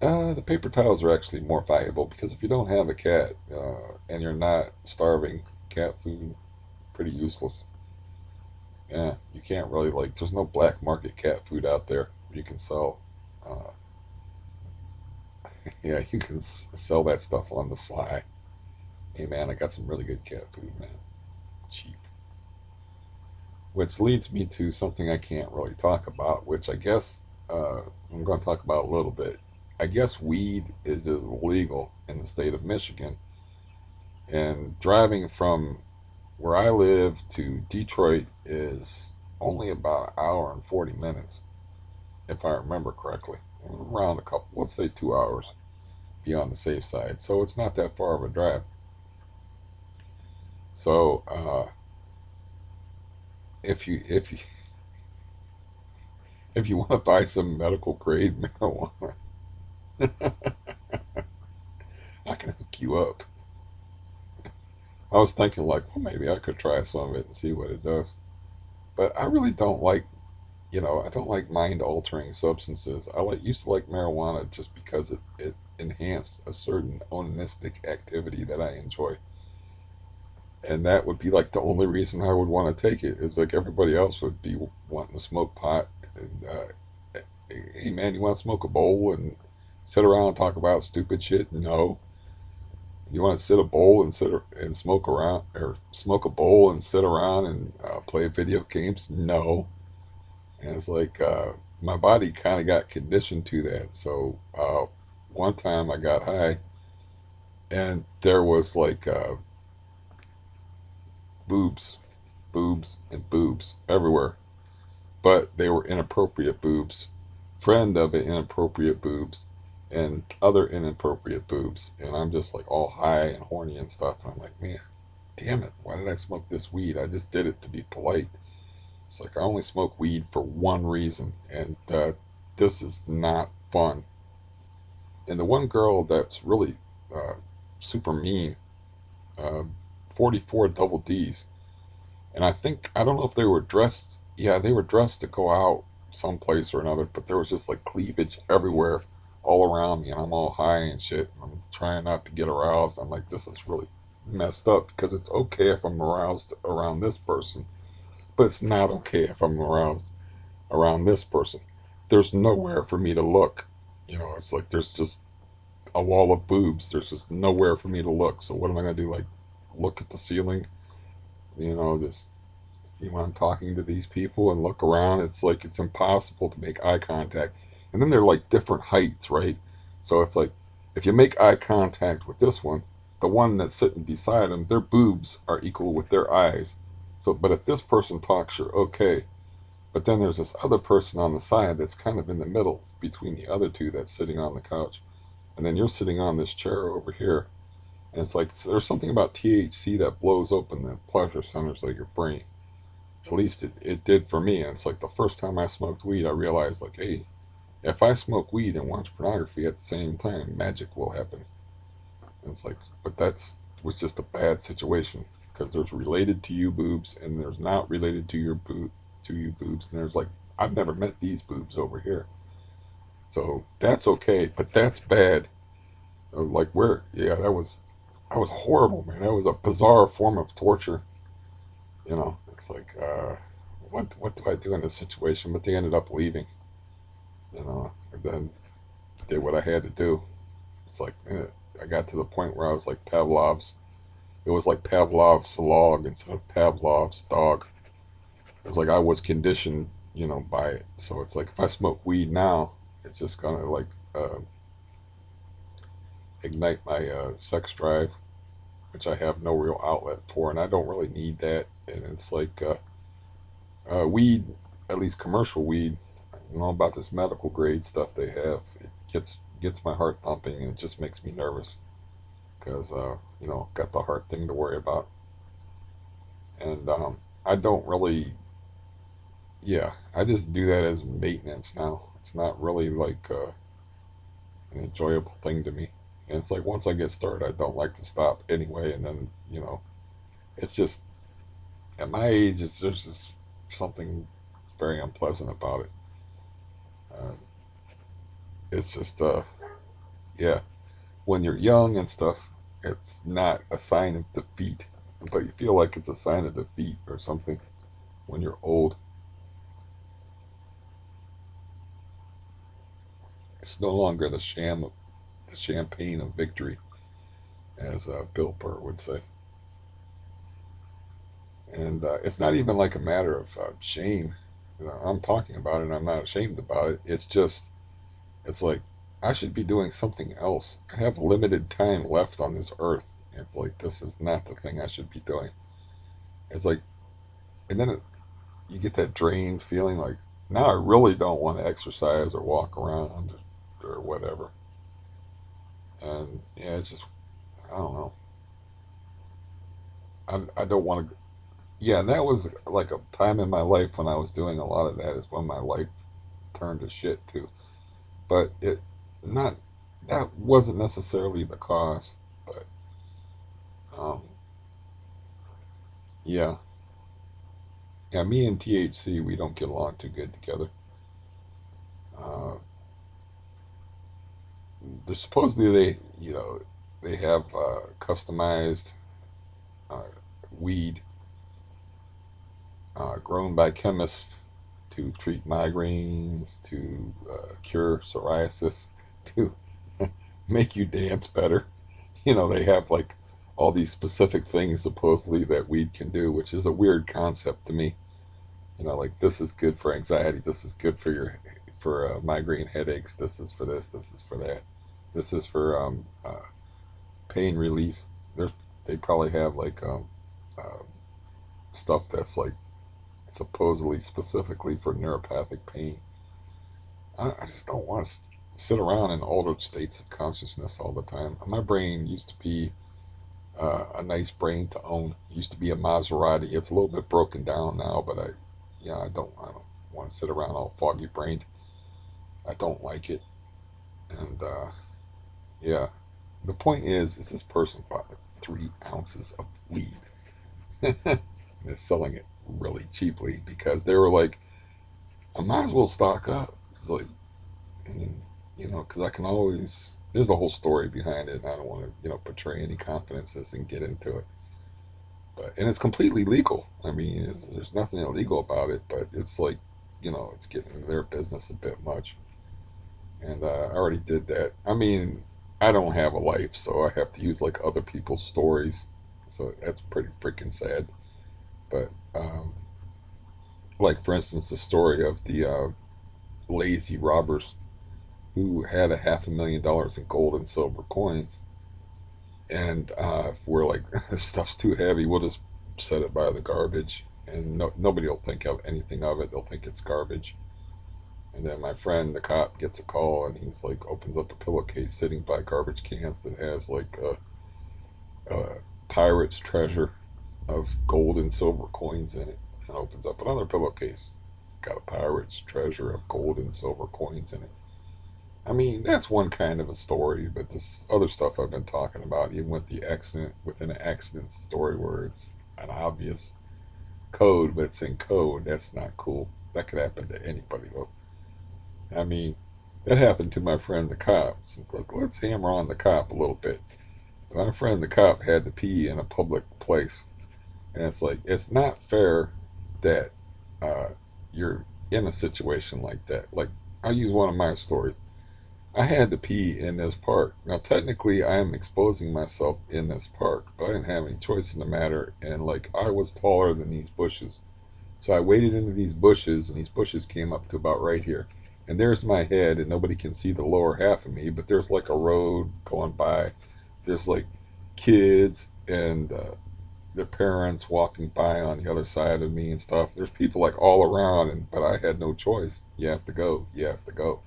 the paper towels are actually more valuable because if you don't have a cat and you're not starving, cat food pretty useless. Yeah, you can't really like. There's no black market cat food out there you can sell. Uh, yeah, you can sell that stuff on the sly. Hey man, I got some really good cat food, man. Cheap. Which leads me to something I can't really talk about, which I guess I'm going to talk about a little bit. I guess weed is illegal in the state of Michigan, and driving from where I live to Detroit is only about an hour and 40 minutes, if I remember correctly. Around a couple, let's say 2 hours, be on the safe side. So it's not that far of a drive. So if you if you want to buy some medical grade marijuana, I can hook you up. I was thinking like, well, maybe I could try some of it and see what it does. But I really don't like, I don't like mind altering substances. I used to like marijuana just because it enhanced a certain onanistic activity that I enjoy. And that would be like the only reason I would want to take it is like everybody else would be wanting to smoke pot. And hey man, you want to smoke a bowl and sit around and talk about stupid shit? No. You want to sit a bowl and and smoke around, or smoke a bowl and sit around and play video games? No. And it's like my body kind of got conditioned to that. So one time I got high, and there was like boobs, boobs, and boobs everywhere. But they were inappropriate boobs. Friend of it, inappropriate boobs, and other inappropriate boobs. And I'm just like all high and horny and stuff. And I'm like, man, damn it, why did I smoke this weed? I just did it to be polite. It's like I only smoke weed for one reason, and this is not fun. And the one girl that's really uh, super mean, uh, 44 double D's. And I don't know if they were dressed. Yeah, they were dressed to go out someplace or another, but there was just like cleavage everywhere, all around me, and I'm all high and shit. I'm trying not to get aroused. I'm like, this is really messed up because it's okay if I'm aroused around this person, but it's not okay if I'm aroused around this person. There's nowhere for me to look. It's like there's just a wall of boobs. There's just nowhere for me to look. So what am I gonna do? Like, look at the ceiling? Just I'm talking to these people and look around. It's like it's impossible to make eye contact. And then they're like different heights, right? So it's like if you make eye contact with this one, the one that's sitting beside them, their boobs are equal with their eyes. So, but if this person talks, you're okay. But then there's this other person on the side that's kind of in the middle between the other two that's sitting on the couch. And then you're sitting on this chair over here. And it's like there's something about THC that blows open the pleasure centers of your brain. At least it did for me. And it's like the first time I smoked weed, I realized, like, hey, if I smoke weed and watch pornography at the same time, magic will happen. And it's like, but that's was just a bad situation because there's related to you boobs and there's not related to you boobs, and there's like I've never met these boobs over here, so that's okay, but that's bad. Like where, yeah, that was horrible, man. That was a bizarre form of torture. It's like what do I do in this situation? But they ended up leaving, and then did what I had to do. It's like I got to the point where I was like Pavlov's. It was like Pavlov's log instead of Pavlov's dog. It's like I was conditioned, by it. So it's like if I smoke weed now, it's just gonna like ignite my sex drive, which I have no real outlet for, and I don't really need that. And it's like weed, at least commercial weed. I don't know about this medical grade stuff they have. It gets my heart thumping, and it just makes me nervous because got the heart thing to worry about, and I don't really. Yeah, I just do that as maintenance now. It's not really like an enjoyable thing to me. And it's like once I get started, I don't like to stop anyway. And then it's just at my age, there's just something very unpleasant about it. Uh, it's just yeah, when you're young and stuff, it's not a sign of defeat, but you feel like it's a sign of defeat or something when you're old. It's no longer the champagne of victory, as Bill Burr would say. And it's not even like a matter of shame. I'm talking about it and I'm not ashamed about it. It's like, I should be doing something else. I have limited time left on this earth. It's like, this is not the thing I should be doing. It's like, and then you get that drained feeling like, now I really don't want to exercise or walk around or whatever. And yeah, it's just, I don't know. I don't want to. Yeah, and that was like a time in my life when I was doing a lot of that is when my life turned to shit too. But it not that wasn't necessarily the cause. But um, yeah, yeah, me and THC we don't get along too good together. Uh, they supposedly they have customized uh, weed grown by chemists to treat migraines, to cure psoriasis, to make you dance better. They have like all these specific things supposedly that weed can do, which is a weird concept to me. Like this is good for anxiety, this is good for your for migraine headaches, this is for this is for that, this is for pain relief. There's they probably have like uh, stuff that's like supposedly specifically for neuropathic pain. I just don't want to sit around in altered states of consciousness all the time. My brain used to be a nice brain to own. It used to be a Maserati. It's a little bit broken down now, but I don't want to sit around all foggy brained. I don't like it. And yeah, the point is this person bought like 3 ounces of weed and is selling it really cheaply because they were like, I might as well stock up. It's like, and, because I can always. There's a whole story behind it, and I don't want to, portray any confidences and get into it. And it's completely legal. I mean, there's nothing illegal about it, but it's like, it's getting into their business a bit much. And I already did that. I mean, I don't have a life, so I have to use like other people's stories. So that's pretty freaking sad. But like for instance, the story of the lazy robbers who had a $500,000 in gold and silver coins, and if we're like this stuff's too heavy, we'll just set it by the garbage, and nobody will think of anything of it. They'll think it's garbage. And then my friend, the cop, gets a call, and he's like, opens up a pillowcase sitting by garbage cans that has like a pirate's treasure of gold and silver coins in it, and opens up another pillowcase. It's got a pirate's treasure of gold and silver coins in it. I mean, that's one kind of a story, but this other stuff I've been talking about, even with the accident, within an accident story where it's an obvious code, but it's in code, that's not cool. That could happen to anybody, though. I mean, that happened to my friend the cop. Since let's hammer on the cop a little bit. My friend the cop had to pee in a public place, and it's like it's not fair that uh, you're in a situation like that. Like I'll use one of my stories. I had to pee in this park. Now, technically, I am exposing myself in this park, but I didn't have any choice in the matter. And, like, I was taller than these bushes. So I waded into these bushes, and these bushes came up to about right here. And there's my head, and nobody can see the lower half of me, but there's, like, a road going by. There's, like, kids and their parents walking by on the other side of me and stuff. There's people, like, all around, but I had no choice. You have to go. You have to go.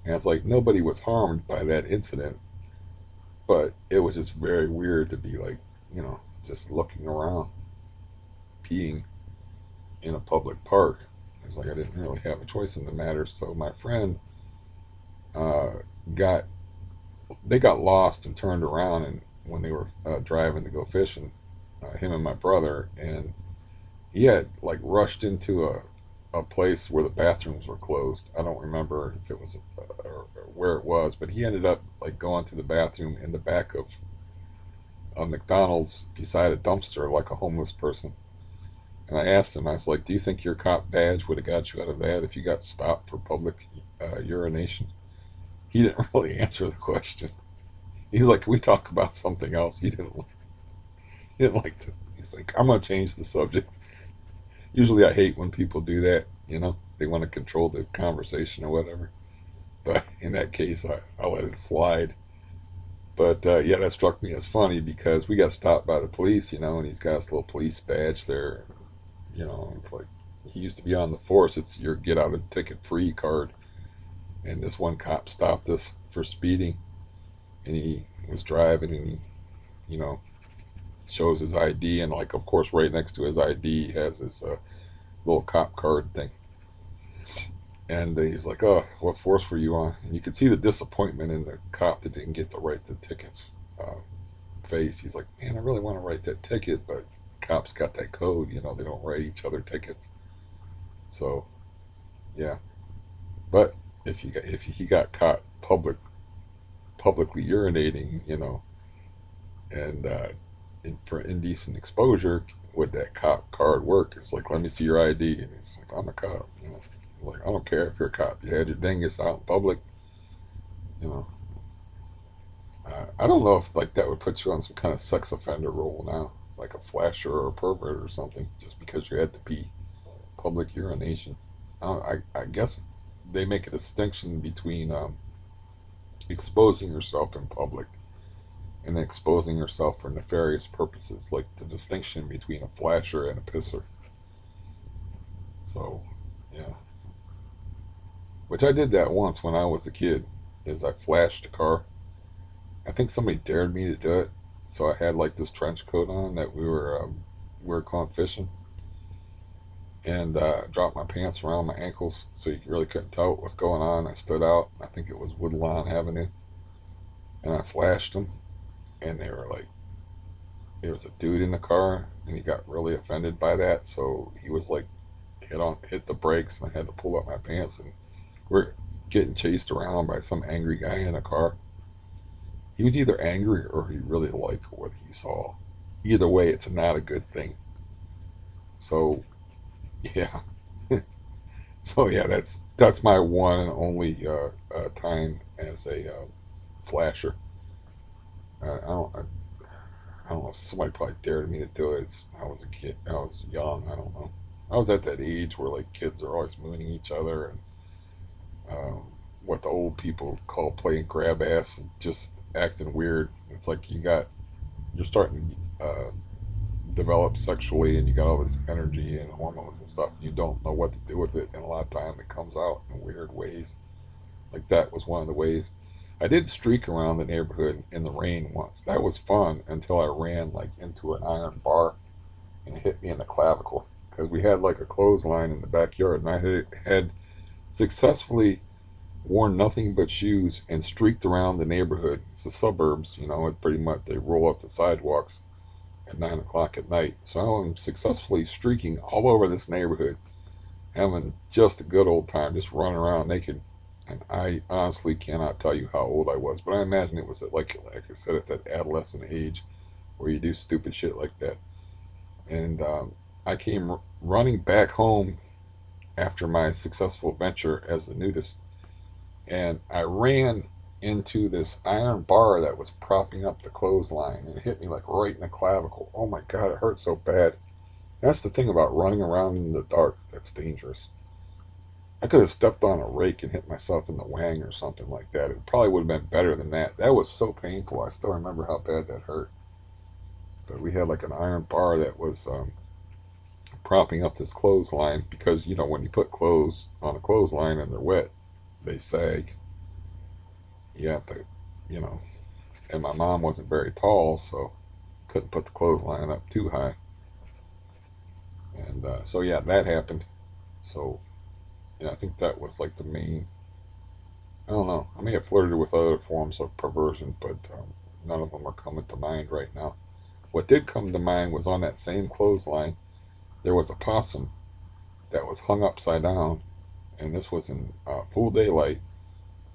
And it's like nobody was harmed by that incident, but it was just very weird to be like, just looking around, peeing in a public park. It's like I didn't really have a choice in the matter. So my friend uh, got they got lost and turned around, and when they were driving to go fishing, him and my brother, and he had like rushed into a place where the bathrooms were closed. I don't remember if it was or where it was, but he ended up like going to the bathroom in the back of a McDonald's beside a dumpster like a homeless person. And I asked him, I was like, "Do you think your cop badge would have got you out of that if you got stopped for public urination?" He didn't really answer the question. He's like, "Can we talk about something else?" He didn't like to. He's like, "I'm gonna change the subject." Usually, I hate when people do that. They want to control the conversation or whatever. But in that case, I let it slide. But yeah, that struck me as funny because we got stopped by the police, and he's got his little police badge there. It's like he used to be on the force. It's your get out of ticket free card. And this one cop stopped us for speeding, and he was driving, and he, you know, shows his ID, and like, of course, right next to his ID, he has his little cop card thing. And he's like, "Oh, what force were you on?" And you could see the disappointment in the cop that didn't get to write the tickets face. He's like, "Man, I really want to write that ticket, but cops got that code. They don't write each other tickets." So yeah, but if he got caught publicly urinating, and for indecent exposure, would that cop card work? It's like, "Let me see your ID," and he's like, "I'm a cop." Like, I don't care if you're a cop. You had your dingus out in public. You know, I don't know if like that would put you on some kind of sex offender role now, like a flasher or a pervert or something, just because you had to pee. Public urination. I guess they make a distinction between exposing yourself in public and exposing yourself for nefarious purposes, like the distinction between a flasher and a pisser. So, yeah. Which I did that once when I was a kid, is I flashed a car. I think somebody dared me to do it, so I had like this trench coat on that we were going fishing, and dropped my pants around my ankles so you really couldn't tell what was going on. I stood out. I think it was Woodlawn Avenue, and I flashed them, and they were like, there was a dude in the car, and he got really offended by that, so he was like, hit the brakes, and I had to pull up my pants, and we're getting chased around by some angry guy in a car. He was either angry or he really liked what he saw. Either way, it's not a good thing. So yeah, so yeah, that's my one and only time as a flasher. I don't know. Somebody probably dared me to do it. I was a kid. I was young. I don't know. I was at that age where like kids are always mooning each other and what the old people call playing grab ass and just acting weird. It's like you're starting to develop sexually and you got all this energy and hormones and stuff. You don't know what to do with it, and a lot of time it comes out in weird ways. Like that was one of the ways. I did streak around the neighborhood in the rain once. That was fun until I ran like into an iron bar and it hit me in the clavicle because we had like a clothesline in the backyard, and had successfully worn nothing but shoes and streaked around the neighborhood. It's the suburbs, it pretty much they roll up the sidewalks at 9 o'clock at night. So I'm successfully streaking all over this neighborhood, having just a good old time, just running around naked. And I honestly cannot tell you how old I was, but I imagine it was at like I said, at that adolescent age where you do stupid shit like that. And I came running back home after my successful venture as a nudist, and I ran into this iron bar that was propping up the clothesline, and it hit me like right in the clavicle. Oh my god, it hurt so bad. That's the thing about running around in the dark that's dangerous. I could have stepped on a rake and hit myself in the wang or something like that. It probably would have been better than that. That was so painful. I still remember how bad that hurt. But we had like an iron bar that was propping up this clothesline because, when you put clothes on a clothesline and they're wet, they sag. You have to, you know. And my mom wasn't very tall, so couldn't put the clothesline up too high. And so, yeah, that happened. So, yeah, I think that was like the main. I don't know. I may have flirted with other forms of perversion, but none of them are coming to mind right now. What did come to mind was on that same clothesline, there was a possum that was hung upside down, and this was in full daylight.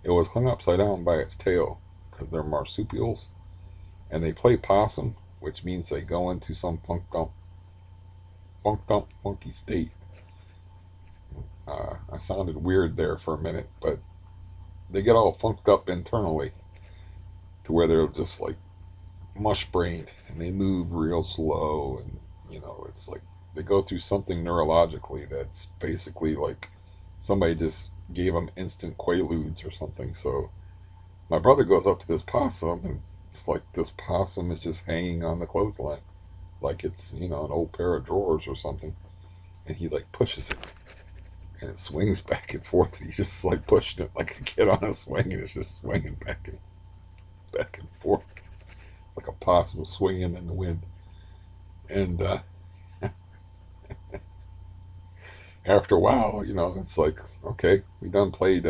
It was hung upside down by its tail because they're marsupials, and they play possum, which means they go into some funky state. I sounded weird there for a minute, but they get all funked up internally to where they're just like mush brained and they move real slow, and it's like they go through something neurologically that's basically like somebody just gave them instant quaaludes or something. So my brother goes up to this possum, and it's like this possum is just hanging on the clothesline like it's an old pair of drawers or something, and he like pushes it and it swings back and forth, and he's just like pushing it like a kid on a swing, and it's just swinging back and forth. It's like a possum swinging in the wind. And after a while, it's like, okay, we done played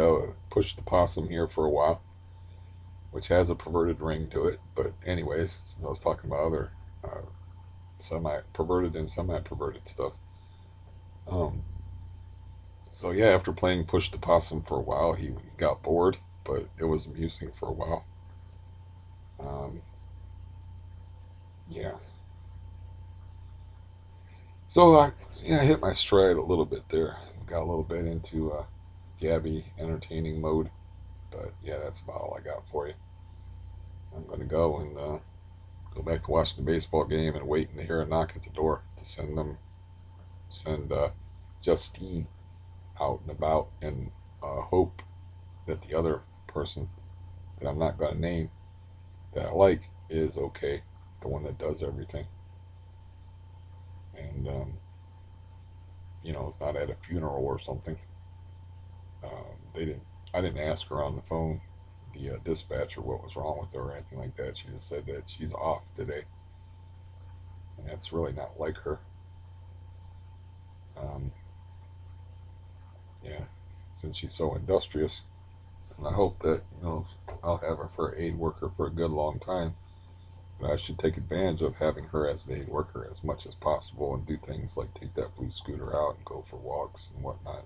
push the possum here for a while, which has a perverted ring to it. But anyways, since I was talking about other semi-perverted and semi-perverted stuff, um, so yeah, after playing push the possum for a while, he got bored, but it was amusing for a while. Um, yeah, so I hit my stride a little bit there. Got a little bit into Gabby entertaining mode, but yeah, that's about all I got for you. I'm going to go and go back to watching the baseball game and waiting to hear a knock at the door to send Justine out and about, and hope that the other person that I'm not going to name that I like is okay, the one that does everything, and it's not at a funeral or something. They didn't. I didn't ask her on the phone, the dispatcher, what was wrong with her or anything like that. She just said that she's off today, and that's really not like her. Um, yeah, since she's so industrious, and I hope that I'll have her for aid worker for a good long time. But I should take advantage of having her as an aid worker as much as possible and do things like take that blue scooter out and go for walks and whatnot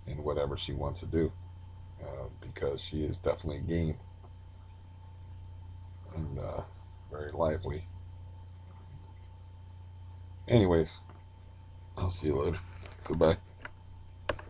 and whatever she wants to do, because she is definitely game and very lively. Anyways, I'll see you later. Goodbye.